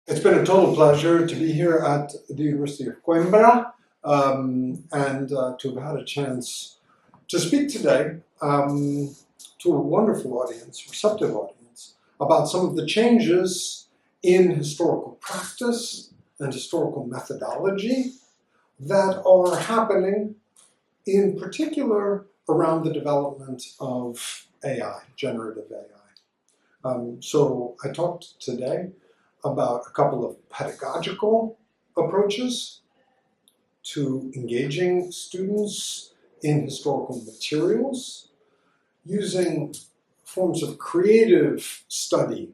It's been a total pleasure to be here at the University of Coimbra and to have had a chance to speak today to a wonderful audience, receptive audience, about some of the changes in historical practice and historical methodology that are happening, in particular around the development of AI, generative AI. So I talked today about a couple of pedagogical approaches to engaging students in historical materials using forms of creative study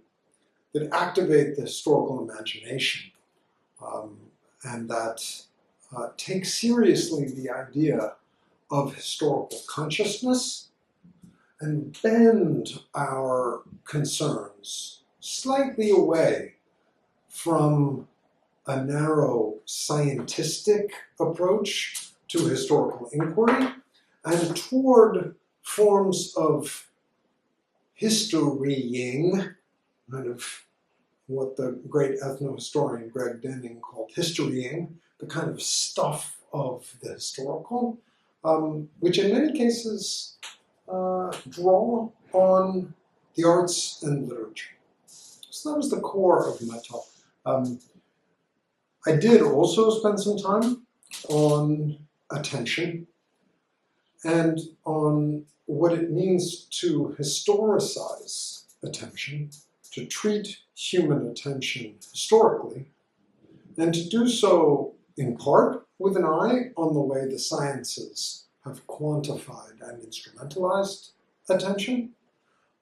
that activate the historical imagination and that take seriously the idea of historical consciousness and bend our concerns slightly away from a narrow scientistic approach to historical inquiry and toward forms of historying, kind of what the great ethnohistorian Greg Denning called historying, the kind of stuff of the historical, which in many cases draw on the arts and literature. So that was the core of my talk. I did also spend some time on attention and on what it means to historicize attention, to treat human attention historically, and to do so in part with an eye on the way the sciences have quantified and instrumentalized attention,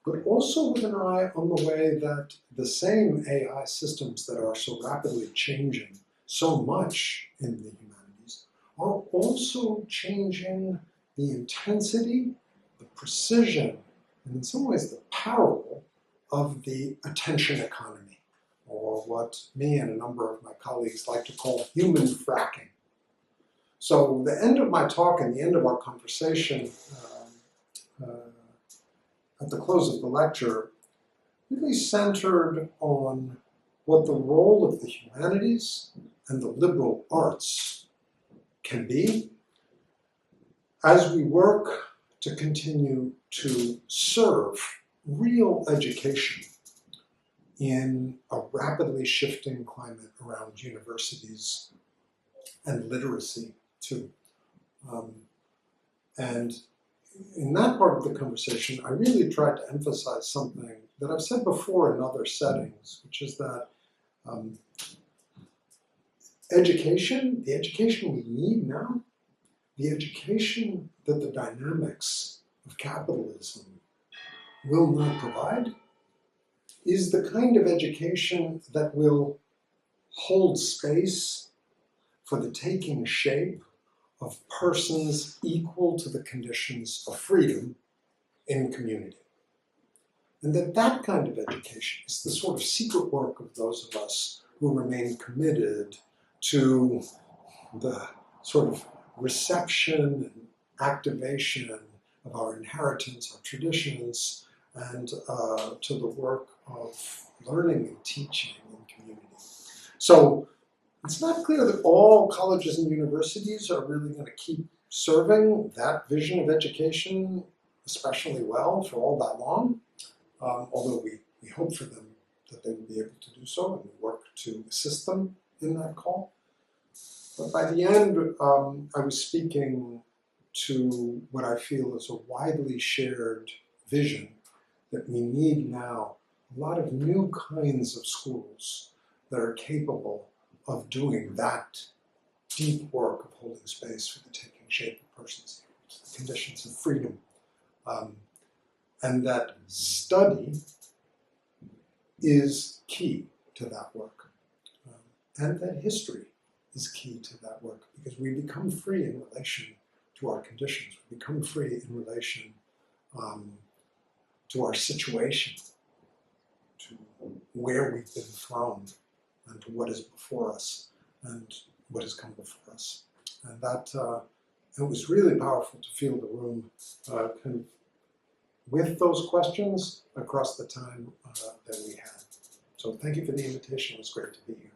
but also with an eye on the way that the same AI systems that are so rapidly changing so much in the humanities are also changing the intensity, the precision, and in some ways the peril of the attention economy, or what me and a number of my colleagues like to call human fracking. So the end of my talk and the end of our conversation at the close of the lecture really centered on what the role of the humanities and the liberal arts can be as we work to continue to serve real education in a rapidly shifting climate around universities and literacy too. And in that part of the conversation, I really tried to emphasize something that I've said before in other settings, which is that education, the education we need now, the education that the dynamics of capitalism will not provide, is the kind of education that will hold space for the taking shape of persons equal to the conditions of freedom in community. And that kind of education is the sort of secret work of those of us who remain committed to the sort of reception and activation of our inheritance, our traditions, and to the work of learning and teaching in community. So it's not clear that all colleges and universities are really going to keep serving that vision of education especially well for all that long, although we hope for them that they will be able to do so, and we work to assist them in that call. But by the end, I was speaking to what I feel is a widely shared vision that we need now a lot of new kinds of schools that are capable of doing that deep work of holding space for the taking shape of persons, conditions of freedom, and that study is key to that work, and that history is key to that work, because we become free in relation to our conditions, we become free in relation to our situation, to where we've been thrown, and to what is before us, and what has come before us. And that, it was really powerful to feel the room kind of with those questions across the time that we had. So thank you for the invitation. It was great to be here.